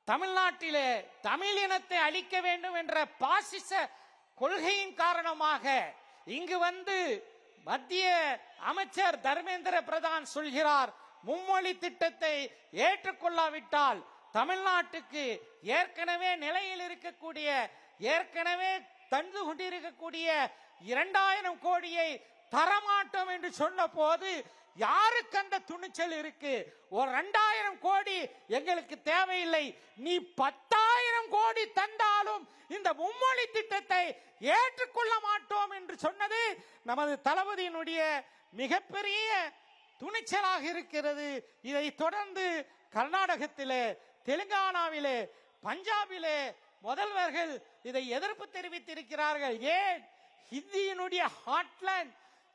தமிழ்நாட்டிலே தமிழ் இனத்தை அழிக்க வேண்டும் என்ற பாசிச கொள்கையின் காரணமாக இங்கு வந்து மத்திய அமைச்சர் தர்மேந்திர பிரதான் சொல்கிறார், மும்மொழி திட்டத்தை ஏற்றுக்கொள்ளாவிட்டால் தமிழ்நாட்டுக்கு ஏற்கனவே நிலையில் இருக்கக்கூடிய ஏற்கனவே தந்து கொண்டிருக்கக்கூடிய 2000 கோடியை தரமாட்டோம் என்று சொன்ன போது யாருக்கு அந்த துணிச்சல் இருக்கு? ஒரு 2000 கோடி எங்களுக்கு தேவையில்லை, நீ 10,000 கோடி தந்தாலும் இந்த மும்மொழி திட்டத்தை ஏற்றுக்கொள்ள மாட்டோம் என்று சொன்னது நமது தளபதியினுடைய மிகப்பெரிய துணிச்சலாக இருக்கிறது. இதை தொடர்ந்து கர்நாடகத்திலே, தெலுங்கானாவிலே, பஞ்சாபிலே முதல்வர்கள் இதை எதிர்ப்பு தெரிவித்திருக்கிறார்கள். ஏன்? ஹிந்தியினுடைய ஹாட்லேண்ட்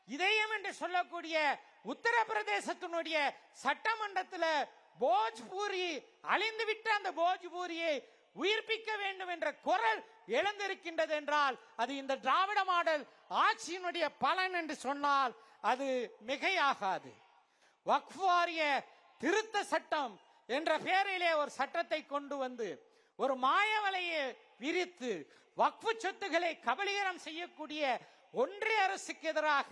இதயம் என்று சொல்லக்கூடிய உத்தரப்பிரதேசத்தினுடைய சட்டமன்றத்தில் போஜ்பூரி அழிந்துவிட்ட அந்த போஜ்பூரியை உயிர்ப்பிக்க வேண்டும் என்ற குரல் எழுந்திருக்கின்றது என்றால் அது இந்த திராவிட மாடல் ஆட்சியினுடைய பலன் என்று சொன்னால் அது மிகையாகாது. வக்ஃப் வாரிய திருத்த சட்டம் என்ற பெயரிலே ஒரு சட்டத்தை கொண்டு வந்து ஒரு மாயவலையை விரித்து வக்ஃப் சொத்துக்களை கபலீகரம் செய்யக்கூடிய ஒன்றிய அரசுக்கு எதிராக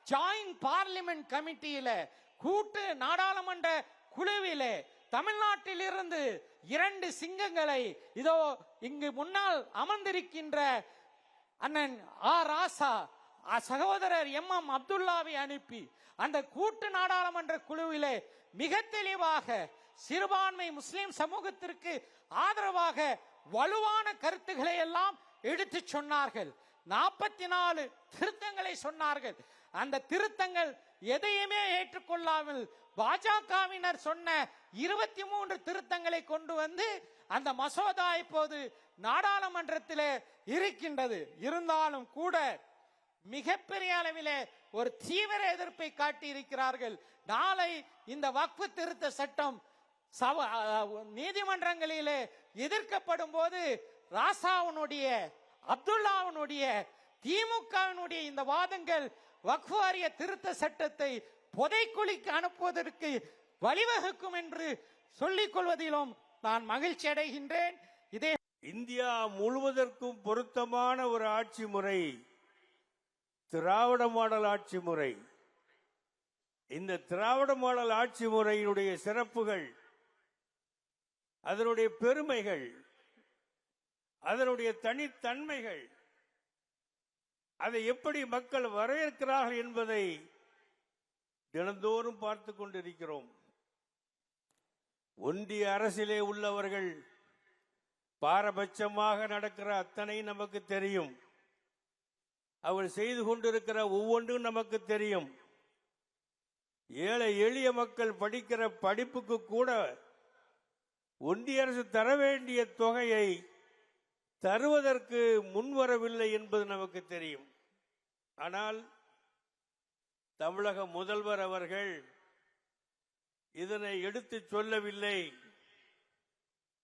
ஜாயிண்ட் பார்லிமெண்ட் கமிட்டியில கூட்டு நாடாளுமன்ற குழுவிலே தமிழ்நாட்டில் இருந்து 2 சிங்கங்களை இதோ இங்கு முன்னால் அமர்ந்திருக்கின்ற அண்ணன் ராசா சகோதரர் MM அப்துல்லாவை அனுப்பி அந்த கூட்டு நாடாளுமன்ற குழுவிலே மிக தெளிவாக சிறுபான்மை முஸ்லிம் சமூகத்திற்கு ஆதரவாக வலுவான கருத்துக்களை எல்லாம் எடுத்து சொன்னார்கள். 44 திருத்தங்களை சொன்னார்கள். அந்த திருத்தங்கள் எதையுமே ஏற்றுக்கொள்ளாமல் பாஜகவினர் சொன்ன 23 திருத்தங்களை கொண்டு வந்து அந்த மசோதா இப்போது நாடாளுமன்றத்தில் இருக்கின்றது. இருந்தாலும் கூட மிகப்பெரிய அளவிலே ஒரு தீவிர எதிர்ப்பை காட்டி இருக்கிறார்கள். நாளை இந்த வக்ஃப் திருத்த சட்டம் நீதிமன்றங்களிலே எதிர்க்கப்படும் போது ராசாவுடைய அப்துல்லாவுடைய திமுகவினுடைய இந்த வாதங்கள் வக்ஃப் வாரிய திருத்த சட்டத்தை புதைக்குழிக்கு அனுப்புவதற்கு வழிவகுக்கும் என்று சொல்லிக் கொள்வதிலும் நான் மகிழ்ச்சி அடைகின்றேன். இதே இந்தியா முழுவதற்கும் பொருத்தமான ஒரு ஆட்சி முறை திராவிட மாடல் ஆட்சி முறை. இந்த திராவிட மாடல் ஆட்சி முறையினுடைய சிறப்புகள், அதனுடைய பெருமைகள், அதனுடைய தனித்தன்மைகள், அதை எப்படி மக்கள் வரவேற்கிறார்கள் என்பதை தினந்தோறும் பார்த்து கொண்டிருக்கிறோம். ஒன்றிய அரசிலே உள்ளவர்கள் பாரபட்சமாக நடக்கிற அத்தனை நமக்கு தெரியும். அவர் செய்து கொண்டிருக்கிற ஒவ்வொன்றும் நமக்கு தெரியும். ஏழை எளிய மக்கள் படிக்கிற படிப்புக்கு கூட ஒன்றிய அரசு தர வேண்டிய தொகையை தருவதற்கு முன்வரவில்லை என்பது நமக்கு தெரியும். ஆனால் தமிழக முதல்வர் அவர்கள் இதனை எடுத்து சொல்லவில்லை.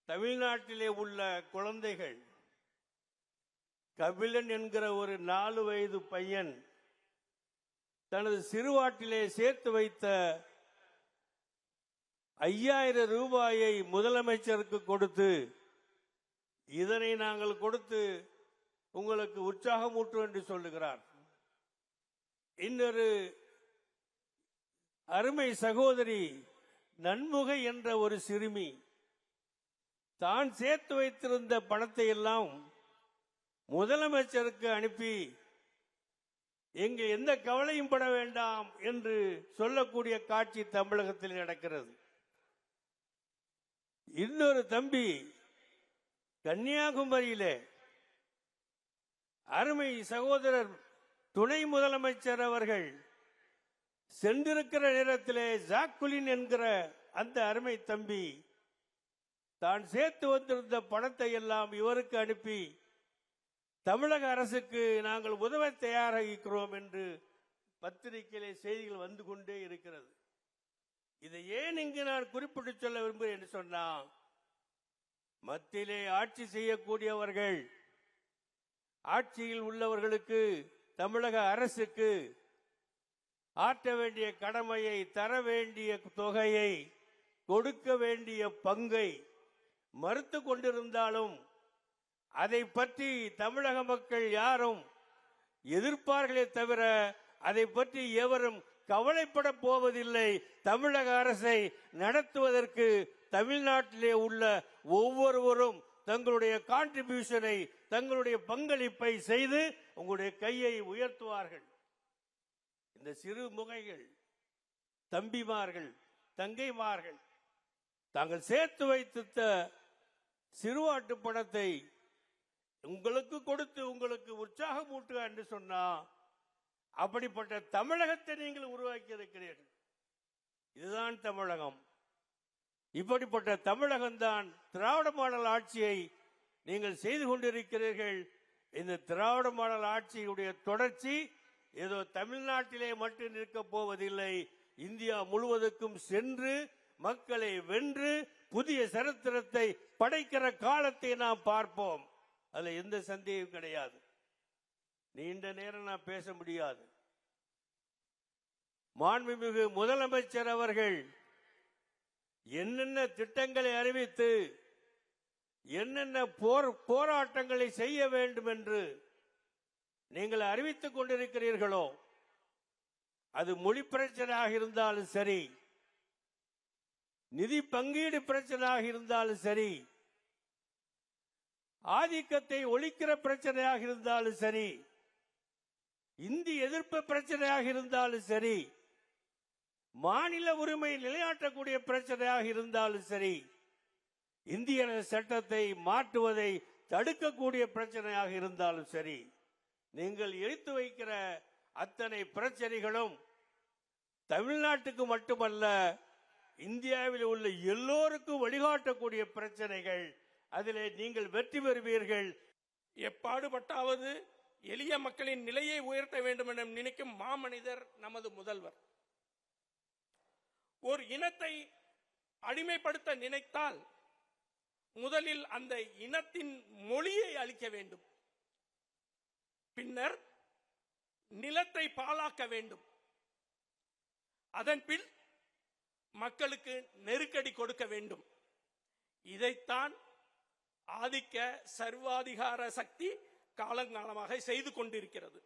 தமிழ்நாட்டிலே உள்ள குழந்தைகள், கபிலன் என்கிற ஒரு 4 வயது பையன் தனது சிறுவாட்டிலே சேர்த்து வைத்த 5000 ரூபாயை முதலமைச்சருக்கு கொடுத்து, இதனை நாங்கள் கொடுத்து உங்களுக்கு உற்சாகமூட்டும் என்று சொல்லுகிறார். இன்னொரு அருமை சகோதரி நன்முகை என்ற ஒரு சிறுமி தான் சேர்த்து வைத்திருந்த பணத்தை எல்லாம் முதலமைச்சருக்கு அனுப்பி எங்க எந்த கவலையும் பட வேண்டாம் என்று சொல்லக்கூடிய காட்சி தமிழகத்தில் நடக்கிறது. இன்னொரு தம்பி கன்னியாகுமரியிலே அருமை சகோதரர் துணை முதலமைச்சர் அவர்கள் சென்றிருக்கிற நேரத்திலே ஜாக்குலின் என்கிற அந்த அருமை தம்பி தான் சேர்த்து வந்திருந்த பணத்தை எல்லாம் இவருக்கு அனுப்பி தமிழக அரசுக்கு நாங்கள் உதவ தயாராகிறோம் என்று பத்திரிகையிலே செய்திகள் வந்து கொண்டே இருக்கிறது. இதை ஏன் இங்கு நான் குறிப்பிட்டு சொல்ல விரும்புகிறேன் என்று சொன்னா, மத்தியிலே ஆட்சி செய்யக்கூடியவர்கள், ஆட்சியில் உள்ளவர்களுக்கு, தமிழக அரசுக்கு ஆற்ற வேண்டிய கடமையை, தர வேண்டிய தொகையை, கொடுக்க வேண்டிய பங்கை மறுத்து கொண்டிருந்தாலும் அதை பற்றி தமிழக மக்கள் யாரும் எதிர்ப்பார்களே தவிர அதை பற்றி எவரும் கவலைப்பட போவதில்லை. தமிழக அரசை நடத்துவதற்கு தமிழ்நாட்டிலே உள்ள ஒவ்வொருவரும் தங்களுடைய கான்ட்ரிபியூஷனை, தங்களுடைய பங்களிப்பை செய்து உங்களுடைய கையை உயர்த்துவார்கள். இந்த சிறு முகைகள், தம்பிமார்கள், தங்கைமார்கள் தாங்கள் சேர்த்து வைத்த சிறுவாட்டு பணத்தை உங்களுக்கு கொடுத்து உங்களுக்கு உற்சாகம் ஊட்டுக என்று சொன்னா, அப்படிப்பட்ட தமிழகத்தை நீங்கள் உருவாக்கி இருக்கிறீர்கள். இதுதான் தமிழகம். இப்படிப்பட்ட தமிழகம்தான் திராவிட மாடல் ஆட்சியை நீங்கள் செய்து கொண்டிருக்கிறீர்கள். இந்த திராவிட மாடல் ஆட்சியுடைய தொடர்ச்சி ஏதோ தமிழ்நாட்டிலே மட்டும் நிற்க போவதில்லை. இந்தியா முழுவதுக்கும் சென்று மக்களை வென்று புதிய சரித்திரத்தை படைக்கிற காலத்தை நாம் பார்ப்போம். அதுல எந்த சந்தேகம் கிடையாது. நீண்ட நேரம் நான் பேச முடியாது. மாண்புமிகு முதலமைச்சர் அவர்கள் என்னென்ன திட்டங்களை அறிவித்து என்னென்ன போராட்டங்களை செய்ய வேண்டும் என்று நீங்கள் அறிவித்துக் கொண்டிருக்கிறீர்களோ, அது மொழி பிரச்சனையாக இருந்தாலும் சரி, நிதி பங்கீடு பிரச்சனையாக இருந்தாலும் சரி, ஆதிக்கத்தை ஒழிக்கிற பிரச்சனையாக இருந்தாலும் சரி, இந்தி எதிர்ப்பு பிரச்சனையாக இருந்தாலும் சரி, மாநில உரிமை நிலைநாட்டக்கூடிய பிரச்சனையாக இருந்தாலும் சரி, இந்திய சட்டத்தை மாற்றுவதை தடுக்கக்கூடிய பிரச்சனையாக இருந்தாலும் சரி, நீங்கள் எடுத்து வைக்கிற அத்தனை பிரச்சனைகளும் தமிழ்நாட்டுக்கு மட்டுமல்ல, இந்தியாவில் உள்ள எல்லோருக்கும் வழிகாட்டக்கூடிய பிரச்சனைகள். அதிலே நீங்கள் வெற்றி பெறுவீர்கள். எப்பாடுபட்டாவது எளிய மக்களின் நிலையை உயர்த்த வேண்டும் என நினைக்கும் மாமனிதர் நமது முதல்வர். ஒரு இனத்தை அடிமைப்படுத்த நினைத்தால் முதலில் அந்த இனத்தின் மொழியை அளிக்க வேண்டும். பின்னர் நிலத்தை பாழாக்க வேண்டும். அதன் பின் மக்களுக்கு நெருக்கடி கொடுக்க வேண்டும். இதைத்தான் ஆதிக்க சர்வாதிகார சக்தி காலங்காலமாக செய்து கொண்டிருக்கிறது.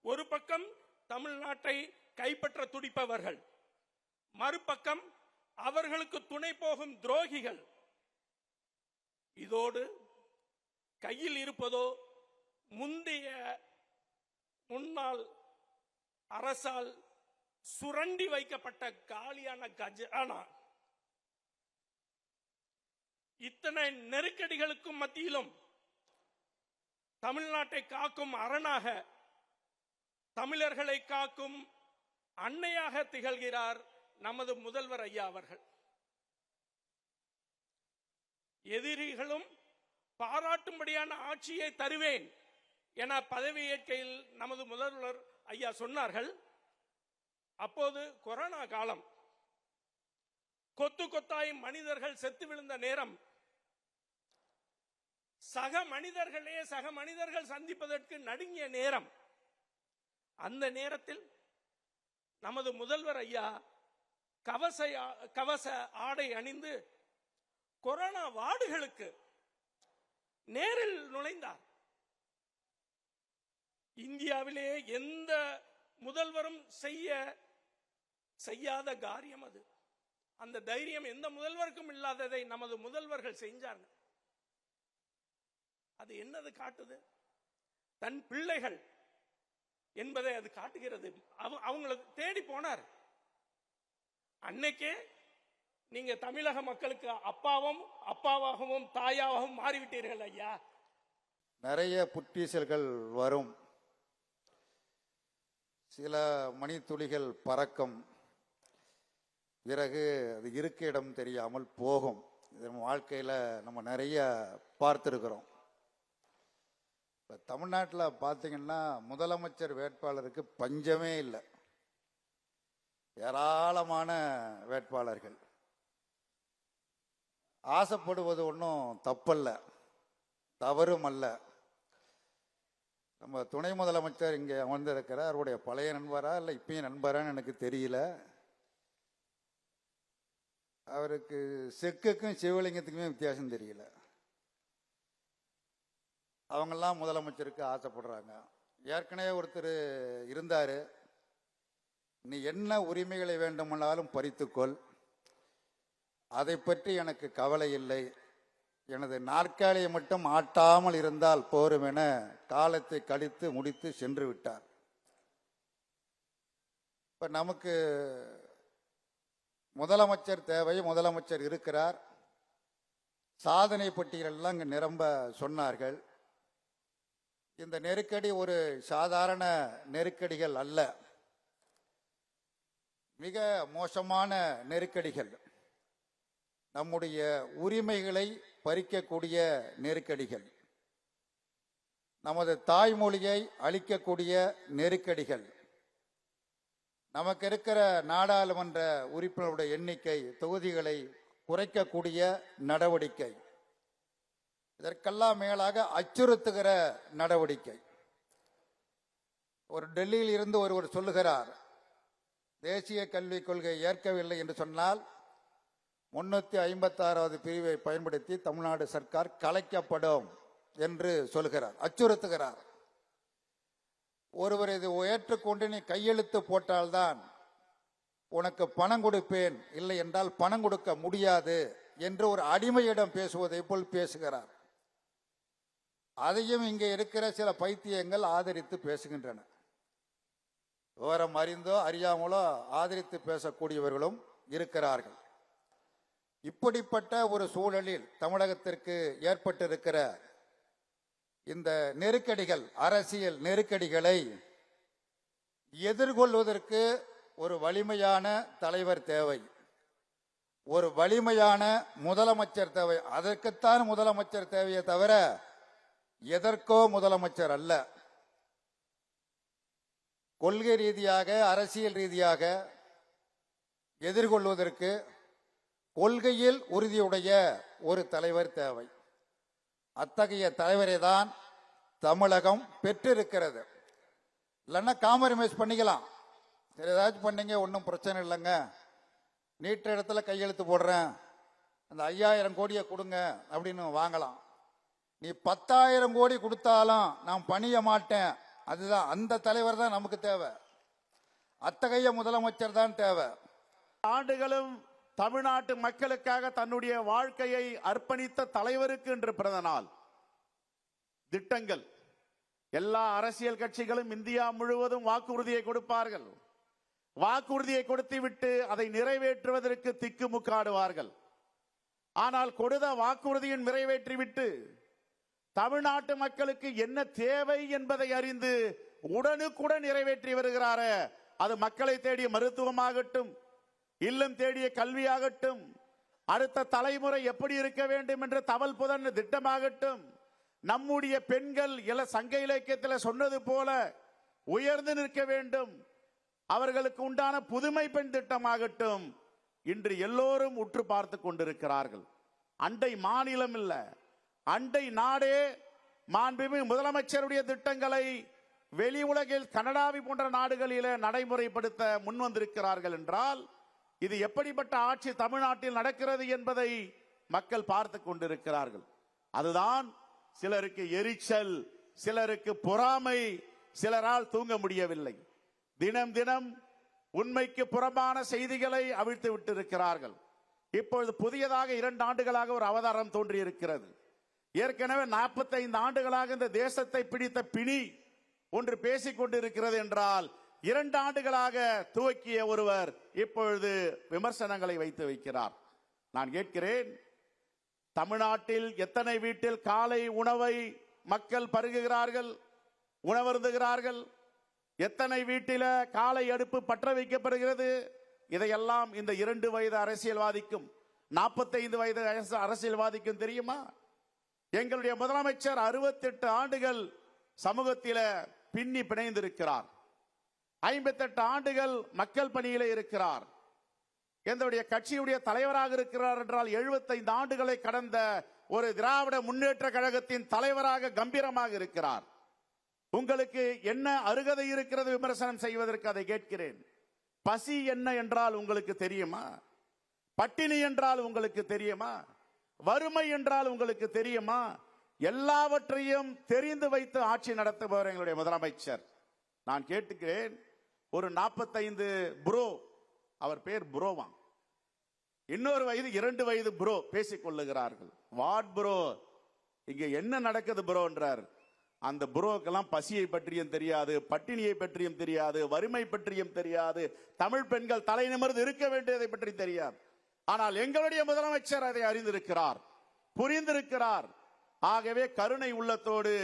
ஒரு பக்கம் தமிழ்நாட்டை கைப்பற்ற துடிப்பவர்கள், மறுபக்கம் அவர்களுக்கு துணை போகும் துரோகிகள். இதோடு கையில் இருப்பதோ முந்தைய முன்னாள் அரசால் சுரண்டி வைக்கப்பட்ட காலியான கஜானா. இத்தனை நெருக்கடிகளுக்கும் மத்தியிலும் தமிழ்நாட்டை காக்கும் அரணாக, தமிழர்களை காக்கும் அன்னையாக திகழ்கிறார் நமது முதல்வர் ஐயா அவர்கள். எதிரிகளும் பாராட்டும்படியான ஆட்சியை தருவேன் என பதவியேற்கையில் நமது முதல்வர் ஐயா சொன்னார்கள். அப்போது கொரோனா காலம், கொத்து கொத்தாய் மனிதர்கள் செத்து விழுந்த நேரம், சக மனிதர்கள் சந்திப்பதற்கு நடுங்கிய நேரம். அந்த நேரத்தில் நமது முதல்வர் ஐயா கவச ஆடை அணிந்து கொரோனா வார்டுகளுக்கு நேரில் நுழைந்தார். இந்தியாவிலே எந்த முதல்வரும் செய்யாத காரியம் அது. அந்த தைரியம் எந்த முதல்வருக்கும் இல்லாததை நமது முதல்வர்கள் செஞ்சாங்க. அது என்னது காட்டுது? தன் பிள்ளைகள் என்பதை அது காட்டுகிறது. அவங்களை தேடி போனார். அன்னைக்கே நீங்க தமிழக மக்களுக்கு அப்பாவாகவும் தாயாகவும் மாறிவிட்டீர்கள் ஐயா. நிறைய புற்றீசல்கள் வரும், சில மணித்துளிகள் பறக்கும், பிறகு அது இருக்க இடம் தெரியாமல் போகும். இது வாழ்க்கையில் நம்ம நிறைய பார்த்துருக்கிறோம். இப்போ தமிழ்நாட்டில் பார்த்தீங்கன்னா முதலமைச்சர் வேட்பாளருக்கு பஞ்சமே இல்லை. ஏராளமான வேட்பாளர்கள். ஆசைப்படுவது ஒன்றும் தப்பல்ல, தவறும் அல்ல. நம்ம துணை முதலமைச்சர் இங்கே அமர்ந்திருக்கிறார். அவருடைய பழைய நண்பரா இல்லை இப்பயும் நண்பரான்னு எனக்கு தெரியல. அவருக்கு செக்குக்கும் சிவலிங்கத்துக்குமே வித்தியாசம் தெரியல. அவங்கெல்லாம் முதலமைச்சருக்கு ஆசைப்படுறாங்க. ஏற்கனவே ஒருத்தர் இருந்தாரு, நீ என்ன உரிமைகளை வேண்டுமானாலும் பறித்துக்கொள், அதை பற்றி எனக்கு கவலை இல்லை, எனது நாற்காலியை மட்டும் ஆட்டாமல் இருந்தால் போரும் என காலத்தை கழித்து முடித்து சென்று விட்டார். இப்ப நமக்கு முதலமைச்சர் தேவை, முதலமைச்சர் இருக்கிறார். சாதனை பட்டியலெல்லாம் இங்கு நிரம்ப சொன்னார்கள். இந்த நெருக்கடி ஒரு சாதாரண நெருக்கடிகள் அல்ல, மிக மோசமான நெருக்கடிகள், நம்முடைய உரிமைகளை பறிக்கக்கூடிய நெருக்கடிகள், நமது தாய்மொழியை அளிக்கக்கூடிய நெருக்கடிகள், நமக்கு இருக்கிற நாடாளுமன்ற உறுப்பினருடைய எண்ணிக்கை, தொகுதிகளை குறைக்கக்கூடிய நடவடிக்கை, இதற்கெல்லாம் மேலாக அச்சுறுத்துகிற நடவடிக்கை. ஒரு டெல்லியில் இருந்து ஒருவர் சொல்லுகிறார், தேசிய கல்விக் கொள்கை ஏற்கவில்லை என்று சொன்னால் 356வது பிரிவை பயன்படுத்தி தமிழ்நாடு சர்க்கார் கலைக்கப்படும் என்று சொல்கிறார், அச்சுறுத்துகிறார். ஒருவர் இது ஏற்றுக்கொண்டு நீ கையெழுத்து போட்டால்தான் உனக்கு பணம் கொடுப்பேன், இல்லை என்றால் பணம் கொடுக்க முடியாது என்று ஒரு அடிமையிடம் பேசுவதை போல் பேசுகிறார். அதையும் இங்கே இருக்கிற சில பைத்தியங்கள் ஆதரித்து பேசுகின்றன. விவரம் அறிந்தோ அறியாமலோ ஆதரித்து பேசக்கூடியவர்களும் இருக்கிறார்கள். இப்படிப்பட்ட ஒரு சூழலில் தமிழகத்திற்கு ஏற்பட்டிருக்கிற இந்த நெருக்கடிகள், அரசியல் நெருக்கடிகளை எதிர்கொள்வதற்கு ஒரு வலிமையான தலைவர் தேவை, ஒரு வலிமையான முதலமைச்சர் தேவை. அதற்குத்தான் முதலமைச்சர் தேவையே தவிர எதற்கோ முதலமைச்சர் அல்ல. கொள்கை ரீதியாக, அரசியல் ரீதியாக எதிர்கொள்வதற்கு கொள்கையில் உறுதியுடைய ஒரு தலைவர் தேவை. அத்தகைய தலைவரை தான் தமிழகம் பெற்றிருக்கிறது. இல்லைன்னா காம்ப்ரமைஸ் பண்ணிக்கலாம், சரி ஏதாச்சும் பண்ணீங்க ஒன்றும் பிரச்சனை இல்லைங்க, நீட்ட இடத்துல கையெழுத்து போடுறேன், அந்த 5000 கோடியை கொடுங்க அப்படின்னு வாங்கலாம். நீ 10,000 கோடி கொடுத்தாலும் நான் பணிய மாட்டேன், அதுதான் அந்த தலைவர் தான் நமக்கு தேவை. அத்தகைய முதலமைச்சர் தான் தேவை. ஆண்டுகளும் தமிழ்நாட்டு மக்களுக்காக தன்னுடைய வாழ்க்கையை அர்ப்பணித்த தலைவருக்கு என்று பிறந்த நாள். திட்டங்கள் எல்லா அரசியல் கட்சிகளும் இந்தியா முழுவதும் வாக்குறுதியை கொடுப்பார்கள். வாக்குறுதியை கொடுத்துவிட்டு அதை நிறைவேற்றுவதற்கு திக்குமுக்காடுவார்கள். ஆனால் கொடுத்த வாக்குறுதியின் நிறைவேற்றிவிட்டு தமிழ்நாட்டு மக்களுக்கு என்ன தேவை என்பதை அறிந்து உடனுக்குடன் நிறைவேற்றி வருகிறார். அது மக்களை தேடிய மருத்துவமாகட்டும், இல்லம் தேடிய கல்வியாகட்டும், அடுத்த தலைமுறை எப்படி இருக்க வேண்டும் என்ற தவல் புதன் திட்டமாகட்டும், நம்முடைய பெண்கள் சங்க இலக்கியத்தில் சொன்னது போல உயர்ந்து நிற்க வேண்டும், அவர்களுக்கு உண்டான புதுமை பெண் திட்டமாகட்டும், இன்று எல்லோரும் உற்று பார்த்து கொண்டிருக்கிறார்கள். அண்டை மாநிலம் இல்ல, அண்டை நாடே மாண்புமிகு முதலமைச்சருடைய திட்டங்களை வெளி உலகில் கனடாவை போன்ற நாடுகளில் நடைமுறைப்படுத்த முன்வந்திருக்கிறார்கள் என்றால் இது எப்படிப்பட்ட ஆட்சி தமிழ்நாட்டில் நடக்கிறது என்பதை மக்கள் பார்த்து கொண்டிருக்கிறார்கள். அதுதான் சிலருக்கு எரிச்சல், சிலருக்கு பொறாமை, சிலரால் தூங்க முடியவில்லை. தினம் தினம் உண்மைக்கு புறம்பான செய்திகளை அவிழ்த்து விட்டிருக்கிறார்கள். இப்பொழுது புதியதாக 2 ஆண்டுகளாக ஒரு அவதாரம் தோன்றியிருக்கிறது. ஏற்கனவே 45 ஆண்டுகளாக இந்த தேசத்தை பிடித்த பிணி ஒன்று பேசிக் கொண்டிருக்கிறது என்றால் 2 ஆண்டுகளாக துவக்கிய ஒருவர் இப்பொழுது விமர்சனங்களை வைத்து வைக்கிறார். நான் கேட்கிறேன், தமிழ்நாட்டில் எத்தனை வீட்டில் காலை உணவை மக்கள் பருகுகிறார்கள், உணவருந்துகிறார்கள்? எத்தனை வீட்டில காலை அடுப்பு பற்ற வைக்கப்படுகிறது? இதையெல்லாம் இந்த 2 வயது அரசியல்வாதிக்கும் 45 வயது அரசியல்வாதிக்கும் தெரியுமா? எங்களுடைய முதலமைச்சர் 68 ஆண்டுகள் சமூகத்தில பின்னி பிணைந்திருக்கிறார். 58 ஆண்டுகள் மக்கள் பணியிலே இருக்கிறார். எங்களுடைய கட்சியுடைய தலைவராக இருக்கிறார் என்றால் 75 ஆண்டுகளை கடந்த ஒரு திராவிட முன்னேற்ற கழகத்தின் தலைவராக கம்பீரமாக இருக்கிறார். உங்களுக்கு என்ன அருகதை இருக்கிறது விமர்சனம் செய்வதற்கு? அதை கேட்கிறேன். பசி என்ன என்றால் உங்களுக்கு தெரியுமா? பட்டினி என்றால் உங்களுக்கு தெரியுமா? வறுமை என்றால் உங்களுக்கு தெரியுமா? எல்லாவற்றையும் தெரிந்து வைத்து ஆட்சி நடத்துபவர் எங்களுடைய முதலமைச்சர். நான் கேட்டுக்கிறேன், ஒரு 45 ப்ரோ, அவர் பேர் ப்ரோவா, இன்னொரு வயது 2 வயது ப்ரோ பேசிக் கொள்ளுகிறார்கள். வாட் ப்ரோ, இங்க என்ன நடக்குது ப்ரோ என்றார். அந்த ப்ரோக்கெல்லாம் பசியை பற்றியும் தெரியாது, பட்டினியை பற்றியும் தெரியாது, வறுமை பற்றியும் தெரியாது, தமிழ் பெண்கள் தலை நிமிர்ந்து இருக்க வேண்டியதை பற்றி தெரியாது. ஆனால் எங்களுடைய முதலமைச்சர் அதை அறிந்திருக்கிறார், புரிந்திருக்கிறார். ஆகவே கருணை உள்ளத்தோடு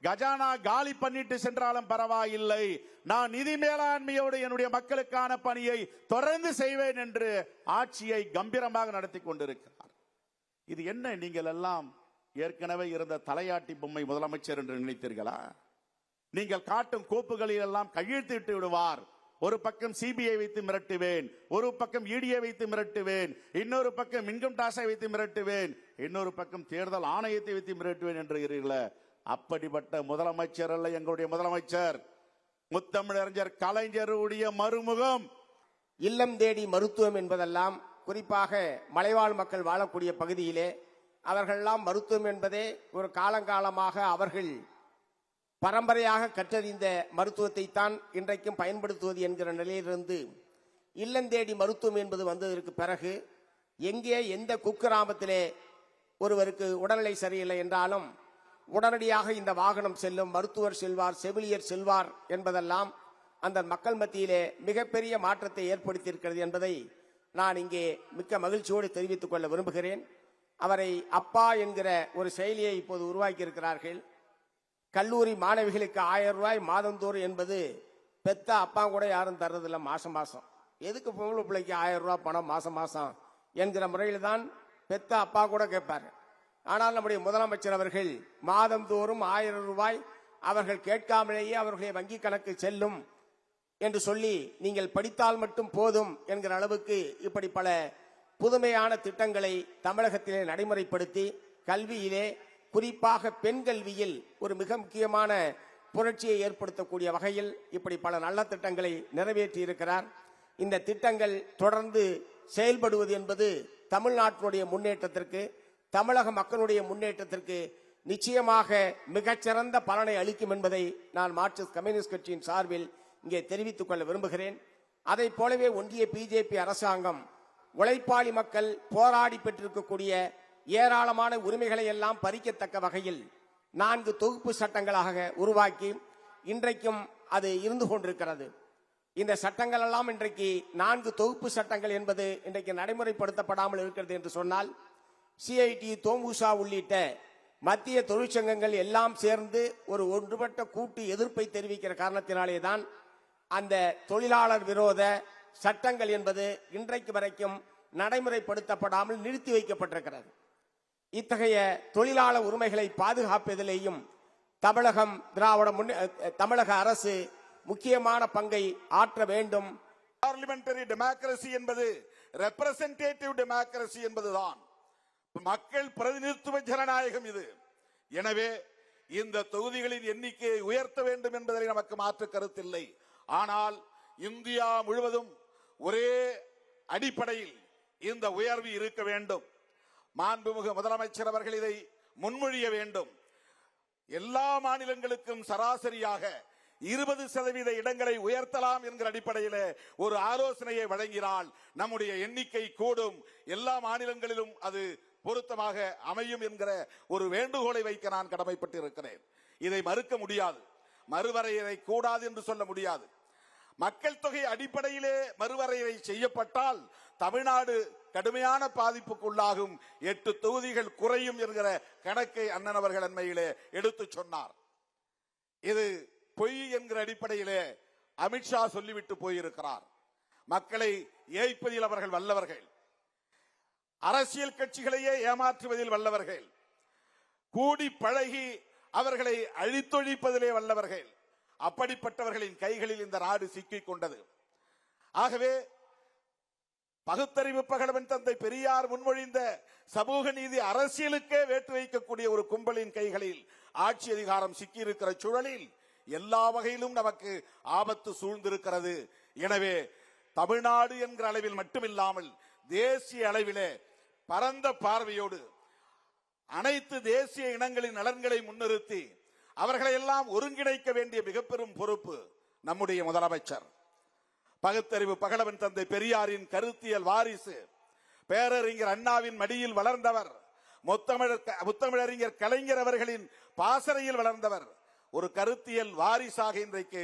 கஜானா காலி பண்ணிட்டு சென்றாலும் பரவாயில்லை, நான் நிதி மேலாண்மையோடு என்னுடைய மக்களுக்கான பணியை தொடர்ந்து செய்வேன் என்று ஆட்சியை கம்பீரமாக நடத்தி கொண்டிருக்கிறார். இது என்ன, நீங்கள் எல்லாம் ஏற்கனவே இருந்த தலையாட்டி பொம்மை முதலமைச்சர் என்று நினைத்தீர்களா? நீங்கள் காட்டும் கோப்புகளில் எல்லாம் கையெழுத்திட்டு விடுவார். ஒரு பக்கம் சிபிஐ வைத்து மிரட்டுவேன், ஒரு பக்கம் இடியை வைத்து மிரட்டுவேன், இன்னொரு பக்கம் இன்கம் டாக்ஸை வைத்து மிரட்டுவேன், இன்னொரு பக்கம் தேர்தல் ஆணையத்தை வைத்து மிரட்டுவேன் என்று. அப்படிப்பட்ட முதலமைச்சர் அல்ல எங்களுடைய முதலமைச்சர். முத்தமிழறிஞர் கலைஞருடைய மறுமுகம். இல்லம் தேடி மருத்துவம் என்பதெல்லாம் குறிப்பாக மலைவாழ் மக்கள் வாழக்கூடிய பகுதியிலே அவர்களெல்லாம் மருத்துவம் என்பதே ஒரு காலங்காலமாக அவர்கள் பரம்பரையாக கற்றறிந்த மருத்துவத்தை தான் இன்றைக்கும் பயன்படுத்துவது என்கிற நிலையிலிருந்து இல்லம் தேடி மருத்துவம் என்பது வந்ததற்கு பிறகு எங்கே எந்த குக்கிராமத்திலே ஒருவருக்கு உடல்நிலை சரியில்லை என்றாலும் உடனடியாக இந்த வாகனம் செல்லும், மருத்துவர் செல்வார், செவிலியர் செல்வார் என்பதெல்லாம் அந்த மக்கள் மத்தியிலே மிகப்பெரிய மாற்றத்தை ஏற்படுத்தியிருக்கிறது என்பதை நான் இங்கே மிக்க மகிழ்ச்சியோடு தெரிவித்துக் கொள்ள விரும்புகிறேன். அவரை அப்பா என்கிற ஒரு செயலியை இப்போது உருவாக்கி இருக்கிறார்கள். கல்லூரி மாணவிகளுக்கு 1000 ரூபாய் மாதந்தோறும் என்பது பெத்த அப்பா கூட யாரும் தர்றதில்லை. மாசம் மாசம் எதுக்கு பொம்பளை பிள்ளைக்கு 1000 ரூபாய் பணம் மாசம் மாசம் என்கிற முறையில் தான் பெத்த அப்பா கூட கேட்பாரு. ஆனால் நம்முடைய முதலமைச்சர் அவர்கள் மாதந்தோறும் 1000 ரூபாய் அவர்கள் கேட்காமலேயே அவர்களுடைய வங்கி கணக்கு செல்லும் என்று சொல்லி நீங்கள் படித்தால் மட்டும் போதும் என்கிற அளவுக்கு இப்படி பல புதுமையான திட்டங்களை தமிழகத்திலே நடைமுறைப்படுத்தி கல்வியிலே குறிப்பாக பெண் கல்வியில் ஒரு மிக முக்கியமான புரட்சியை ஏற்படுத்தக்கூடிய வகையில் இப்படி பல நல்ல திட்டங்களை நிறைவேற்றி இருக்கிறார். இந்த திட்டங்கள் தொடர்ந்து செயல்படுவது என்பது தமிழ்நாட்டினுடைய முன்னேற்றத்திற்கு, தமிழக மக்களுடைய முன்னேற்றத்திற்கு நிச்சயமாக மிகச்சிறந்த பலனை அளிக்கும் என்பதை நான் மார்க்சிஸ்ட் கம்யூனிஸ்ட் கட்சியின் சார்பில் இங்கே தெரிவித்துக் கொள்ள விரும்புகிறேன். அதை போலவே ஒன்றிய பிஜேபி அரசாங்கம் உழைப்பாளி மக்கள் போராடி பெற்றிருக்கக்கூடிய ஏராளமான உரிமைகளை எல்லாம் பறிக்கத்தக்க வகையில் 4 தொகுப்பு சட்டங்களாக உருவாக்கி இன்றைக்கும் அது இருந்து கொண்டிருக்கிறது. இந்த சட்டங்கள் எல்லாம் இன்றைக்கு 4 தொகுப்பு சட்டங்கள் என்பது இன்றைக்கு நடைமுறைப்படுத்தப்படாமல் இருக்கிறது என்று சொன்னால், சிஐடி, தோமுசா உள்ளிட்ட மத்திய தொழிற்சங்கங்கள் எல்லாம் சேர்ந்து ஒரு ஒன்றுபட்ட கூட்டு எதிர்ப்பை தெரிவிக்கிற காரணத்தினாலே தான் அந்த தொழிலாளர் விரோத சட்டங்கள் என்பது இன்றைக்கு வரைக்கும் நடைமுறைப்படுத்தப்படாமல் நிறுத்தி வைக்கப்பட்டிருக்கிறது. இத்தகைய தொழிலாளர் உரிமைகளை பாதுகாப்பதிலேயும் தமிழக அரசு முக்கியமான பங்கை ஆற்ற வேண்டும். பார்லிமெண்டரி டெமோக்ரசி என்பது ரெப்ரசன்டேட்டிவ் டெமோக்ரசி என்பதுதான் மக்கள் பிரதிநிதித்துவ ஜனநாயகம் இது. எனவே இந்த தொகுதிகளின் எண்ணிக்கையை உயர்த்த வேண்டும் என்பதில் நமக்கு மாற்று கருத்தில்லை. ஆனால் இந்தியா முழுவதும் ஒரே அடிப்படையில் இந்த உயர்வு இருக்க வேண்டும். மாண்புமிகு முதலமைச்சர் அவர்கள் இதை முன்மொழிய வேண்டும். எல்லா மாநிலங்களுக்கும் சராசரியாக 20% இடங்களை உயர்த்தலாம் என்கிற அடிப்படையில் ஒரு ஆலோசனையை வழங்கினால் நம்முடைய எண்ணிக்கை கூடும், எல்லா மாநிலங்களிலும் அது பொருத்தமாக அமையும் என்கிற ஒரு வேண்டுகோளை வைக்க நான் கடமைப்பட்டு இருக்கிறேன். இதை மறுக்க முடியாது, மறுவரையறை கூடாது என்று சொல்ல முடியாது. மக்கள் தொகை அடிப்படையிலே மறுவரையறை செய்யப்பட்டால் தமிழ்நாடு கடுமையான பாதிப்புக்குள்ளாகும், 8 தொகுதிகள் குறையும் என்கிற கணக்கை அண்ணன் அவர்கள் அண்மையிலே எடுத்து சொன்னார். இது பொய் என்கிற அடிப்படையிலே அமித்ஷா சொல்லிவிட்டு போயிருக்கிறார். மக்களை ஏய்ப்பதில் அவர்கள் வல்லவர்கள், அரசியல் கட்சிகளையே ஏமாற்றுவதில் வல்லவர்கள், கூடி பழகி அவர்களை அழித்தொழிப்பதிலே வல்லவர்கள். அப்படிப்பட்டவர்களின் கைகளில் இந்த நாடு சிக்கிக் கொண்டது. ஆகவே பகுத்தறிவு பகலவன் தந்தை பெரியார் முன்மொழிந்த சமூக நீதி அரசியலுக்கே வேட்டு வைக்கக்கூடிய ஒரு கும்பலின் கைகளில் ஆட்சி அதிகாரம் சிக்கியிருக்கிற சூழலில் எல்லா வகையிலும் நமக்கு ஆபத்து சூழ்ந்திருக்கிறது. எனவே தமிழ்நாடு என்கிற அளவில் மட்டுமில்லாமல் தேசிய அளவிலே பரந்த பார்வையோடு அனைத்து தேசிய இனங்களின் நலன்களை முன்னிறுத்தி அவர்களை எல்லாம் ஒருங்கிணைக்க வேண்டிய மிக பெரும் பொறுப்பு நம்முடைய முதலமைச்சர். பகுத்தறிவு பகலவன் தந்தை பெரியாரின் கருத்தியல் வாரிசு, பேரறிஞர் அண்ணாவின் மடியில் வளர்ந்தவர், முத்தமிழறிஞர் கலைஞர் அவர்களின் பாசறையில் வளர்ந்தவர், ஒரு கருத்தியல் வாரிசாக இன்றைக்கு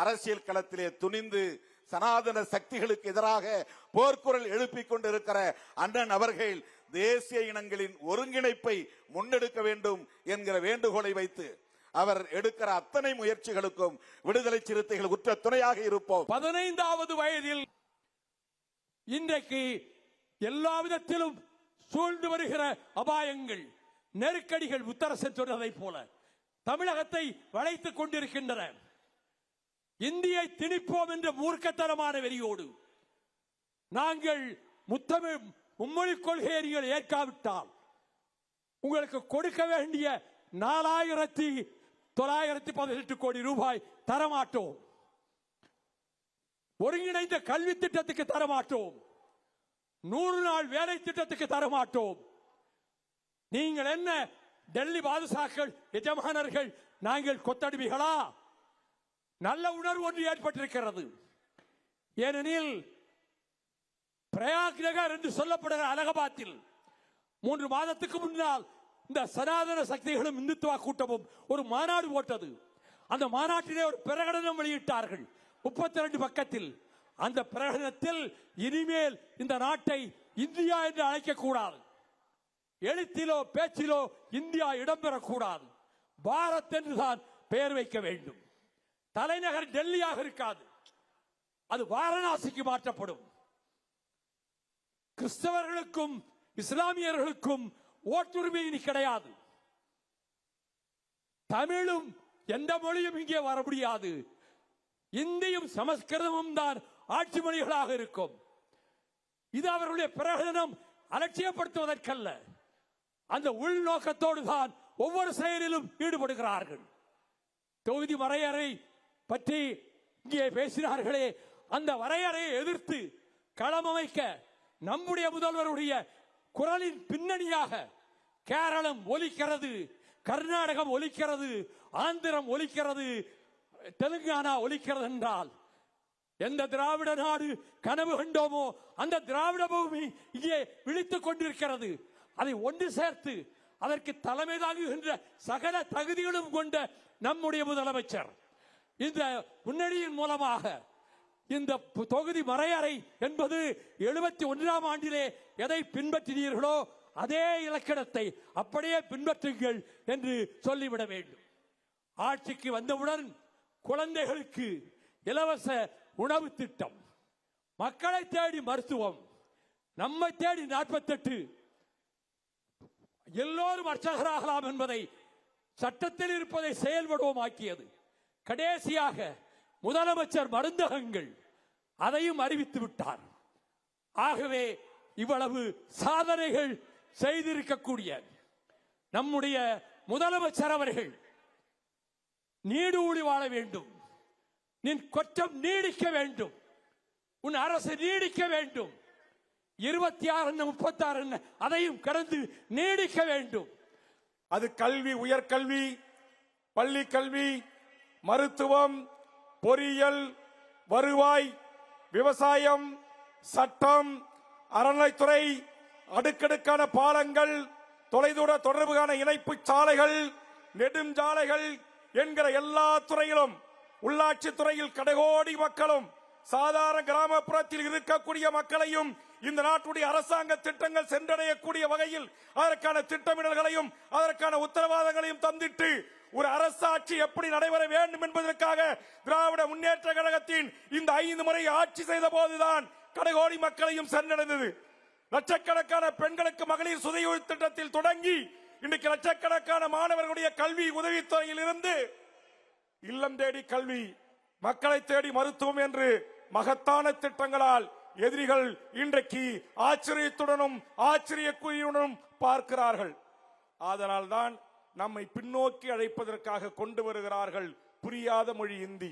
அரசியல் களத்திலே துணிந்து சனாதன சக்திகளுக்கு எதிராக போர்க்குரல் எழுப்பிக் கொண்டிருக்கிற அண்ணன் அவர்கள் தேசிய இனங்களின் ஒருங்கிணைப்பை முன்னெடுக்க வேண்டும் என்கிற வேண்டுகோளை வைத்து அவர் எடுக்கிற அத்தனை முயற்சிகளுக்கும் விடுதலை சிறுத்தைகள் உற்ற துணையாக இருப்போம். 15வது வயதில் இன்றைக்கு எல்லா விதத்திலும் சூழ்ந்து வருகிற அபாயங்கள், நெருக்கடிகள் முத்தரசன் சொன்னதைப் போல தமிழகத்தை வளைத்துக் கொண்டிருக்கின்றன. இந்தியை திணிப்போம் என்ற மூர்க்கத்தனமான வெறியோடு நாங்கள் மும்மொழி கொள்கையை நீங்கள் ஏற்காவிட்டால் உங்களுக்கு கொடுக்க வேண்டிய 4,918 கோடி ரூபாய் தரமாட்டோம், ஒருங்கிணைந்த கல்வி திட்டத்துக்கு தரமாட்டோம், 100 நாள் வேலை திட்டத்துக்கு தரமாட்டோம். நீங்கள் என்ன டெல்லி பாதுஷாக்கள், எஜமானர்கள், நாங்கள் கொத்தடிமைகளா? நல்ல உணர்வு ஒன்று ஏற்பட்டிருக்கிறது. ஏனெனில் பிரயாக் நகர் என்று சொல்லப்படுகிற அலகாபாத்தில் 3 மாதத்துக்கு முன்னால் இந்த சனாதன சக்திகளும் இந்துத்துவ கூட்டமும் ஒரு மாநாடு போட்டது. அந்த மாநாட்டிலே ஒரு பிரகடனம் வெளியிட்டார்கள் 32 பக்கத்தில். அந்த பிரகடனத்தில் இனிமேல் இந்த நாட்டை இந்தியா என்று அழைக்கக்கூடாது, எழுத்திலோ பேச்சிலோ இந்தியா இடம்பெறக்கூடாது, பாரத் என்றுதான் பெயர் வைக்க வேண்டும். தலைநகர் டெல்லியாக இருக்காது, அது வாரணாசிக்கு மாற்றப்படும். கிறிஸ்தவர்களுக்கும் இஸ்லாமியர்களுக்கும் ஓட்டுரிமை இனி கிடையாது. தமிழும் எந்த மொழியும் இங்கே வர முடியாது. இந்தியும் சமஸ்கிருதமும் தான் ஆட்சி மொழிகளாக இருக்கும். இது அவர்களுடைய பிரகடனம் அலட்சியப்படுத்துவதற்கல்ல, அந்த உள்நோக்கத்தோடு தான் ஒவ்வொரு செயலிலும் ஈடுபடுகிறார்கள். தொகுதி வரையறை பற்றி இங்கே பேசினார்களே, அந்த வரையறையை எதிர்த்து களமமைக்க நம்முடைய முதல்வருடைய குரலின் பின்னணியாக கேரளம் ஒலிக்கிறது, கர்நாடகம் ஒலிக்கிறது, ஆந்திரம் ஒலிக்கிறது, தெலுங்கானா ஒலிக்கிறது என்றால் எந்த திராவிட நாடு கனவு கண்டோமோ அந்த திராவிட பூமி இங்கே விழித்துக் கொண்டிருக்கிறது. அதை ஒன்று சேர்த்து அதற்கு தலைமை தாங்குகின்ற சகல தகுதிகளும் கொண்ட நம்முடைய முதலமைச்சர் இந்த முன்னணியின் மூலமாக இந்த தொகுதி வரையறை என்பது 71ஆம் ஆண்டிலே எதை பின்பற்றினீர்களோ அதே இலக்கணத்தை அப்படியே பின்பற்றுங்கள் என்று சொல்லிவிட வேண்டும். ஆட்சிக்கு வந்தவுடன் குழந்தைகளுக்கு இலவச உணவு திட்டம், மக்களை தேடி மருத்துவம், நம்மை தேடி 48, எல்லோரும் அர்ச்சகராகலாம் என்பதை சட்டத்தில் இருப்பதை செயல்படுவோம் ஆக்கியது. கடைசியாக முதலமைச்சர் மருந்தகங்கள் அதையும் அறிவித்து விட்டார். ஆகவே இவ்வளவு சாதனைகள் செய்திருக்கக்கூடிய நம்முடைய முதலமைச்சர் அவர்கள் நீடூழி வாழ வேண்டும், நின் கொற்றம் நீடிக்க வேண்டும், உன் அரசு நீடிக்க வேண்டும், 26 36 அதையும் கடந்து நீடிக்க வேண்டும். அது கல்வி, உயர்கல்வி, பள்ளி கல்வி, மருத்துவம், பொறியியல், வருவாய், விவசாயம், சட்டம், அறநிலைத்துறை, அடுக்கடுக்கான பாலங்கள், தொலைதூர தொடர்புக்கான இணைப்பு சாலைகள், நெடுஞ்சாலைகள் என்கிற எல்லா துறையிலும், உள்ளாட்சி துறையில் கடைகோடி மக்களும் சாதாரண கிராமப்புறத்தில் இருக்கக்கூடிய மக்களையும் இந்த நாட்டுடைய அரசாங்க திட்டங்கள் சென்றடையக்கூடிய வகையில் அதற்கான திட்டமிடல்களையும் அதற்கான உத்தரவாதங்களையும் தந்திட்டு ஒரு அரசாட்சி எப்படி நடைபெற வேண்டும் என்பதற்காக திராவிட முன்னேற்ற கழகத்தின் இந்த 5 முறை ஆட்சி செய்த போதுதான் கடைகோடி மக்களையும் சென்றடைந்தது. லட்சக்கணக்கான பெண்களுக்கு மகளிர் சுயஉதவி திட்டத்தில் தொடங்கி இன்றைக்கு லட்சக்கணக்கான மாணவர்களுடைய கல்வி உதவித்துறையில் இருந்து இல்லம் தேடி கல்வி, மக்களை தேடி மருத்துவம் என்று மகத்தான திட்டங்களால் எதிரிகள் இன்றைக்கு ஆச்சரியத்துடனும் ஆச்சரியக்குறியுடனும் பார்க்கிறார்கள். அதனால் தான் நம்மை பின்னோக்கி அழைப்பதற்காக கொண்டு வருகிறார்கள் புரியாத மொழி இந்தி.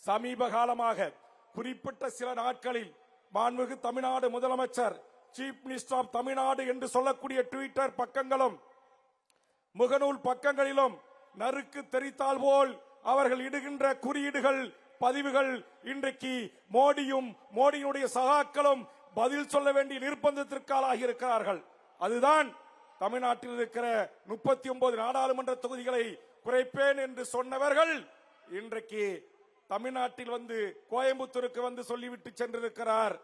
சமீப காலமாக குறிப்பிட்ட சில நாட்களில் மாண்புமிகு தமிழ்நாடு முதலமைச்சர் சீஃப் மினிஸ்டர் ஆஃப் தமிழ்நாடு என்று சொல்லக்கூடிய ட்விட்டர் பக்கங்களும் முகநூல் பக்கங்களிலும் நறுக்கு தெரித்தால் போல் அவர்கள் இடுகின்ற குறியீடுகள் பதிவுகள் இன்றைக்கு மோடியும் மோடியினுடைய சகாக்களும் பதில் சொல்ல வேண்டிய நிர்பந்தத்திற்கு ஆளாகி இருக்கிறார்கள். அதுதான் தமிழ்நாட்டில் இருக்கிற 39 நாடாளுமன்ற தொகுதிகளை குறைப்பேன் என்று சொன்னவர்கள் இன்றைக்கு தமிழ்நாட்டில் வந்து கோயம்புத்தூருக்கு வந்து சொல்லிவிட்டு சென்றிருக்கிறார்.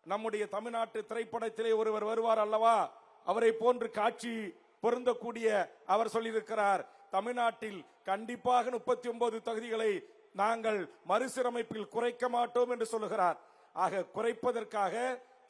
நம்முடைய தமிழ்நாட்டு திரைப்படத்திலே ஒருவர் வருவார் அல்லவா, அவரை போன்று காட்சி பொருந்தக்கூடிய அவர் சொல்லியிருக்கிறார், தமிழ்நாட்டில் கண்டிப்பாக 39 தொகுதிகளை நாங்கள் மறுசீரமைப்பில் குறைக்க மாட்டோம் என்று சொல்லுகிறார். ஆக குறைப்பதற்காக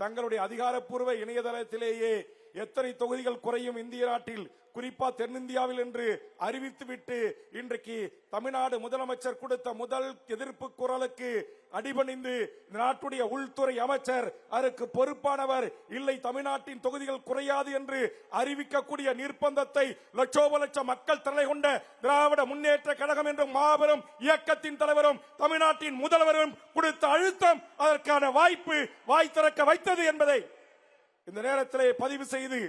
தங்களுடைய அதிகாரப்பூர்வ இணையதளத்திலேயே எத்தனை தொகுதிகள் குறையும் இந்திய நாட்டில் குறிப்பா தென்னிந்தியாவில் என்று அறிவித்துவிட்டு இன்றைக்கு தமிழ்நாடு முதலமைச்சர் கொடுத்த முதல் எதிர்ப்பு குரலுக்கு அடிபணிந்து நாட்டுடைய உள்துறை அமைச்சர் அதற்கு பொறுப்பானவர் இல்லை தமிழ்நாட்டின் தொகுதிகள் குறையாது என்று அறிவிக்கக்கூடிய நிர்பந்தத்தை லட்சோப லட்சம் மக்கள் தலை கொண்ட திராவிட முன்னேற்ற கழகம் என்ற மாபெரும் இயக்கத்தின் தலைவரும் தமிழ்நாட்டின் முதல்வரும் கொடுத்த அழுத்தம் அதற்கான வாய்ப்பு வாய் திறக்க வைத்தது என்பதை இந்த நேரத்திலே பதிவு செய்து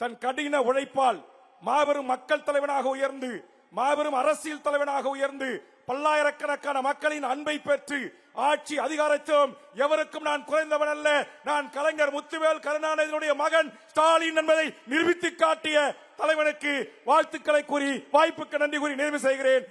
தன் கடின உழைப்பால் மாபெரும் மக்கள் தலைவனாக உயர்ந்து மாபெரும் அரசியல் தலைவனாக உயர்ந்து பல்லாயிரக்கணக்கான மக்களின் அன்பை பெற்று ஆட்சி அதிகாரத்திலும் எவருக்கும் நான் குறைந்தவன் அல்ல, நான் கலைஞர் முத்துவேல் கருணாநிதியுடைய மகன் ஸ்டாலின் என்பதை நிரூபித்து காட்டிய தலைவனுக்கு வாழ்த்துக்களை கூறி வாய்ப்புக்கு நன்றி கூறி நிறைவு செய்கிறேன்.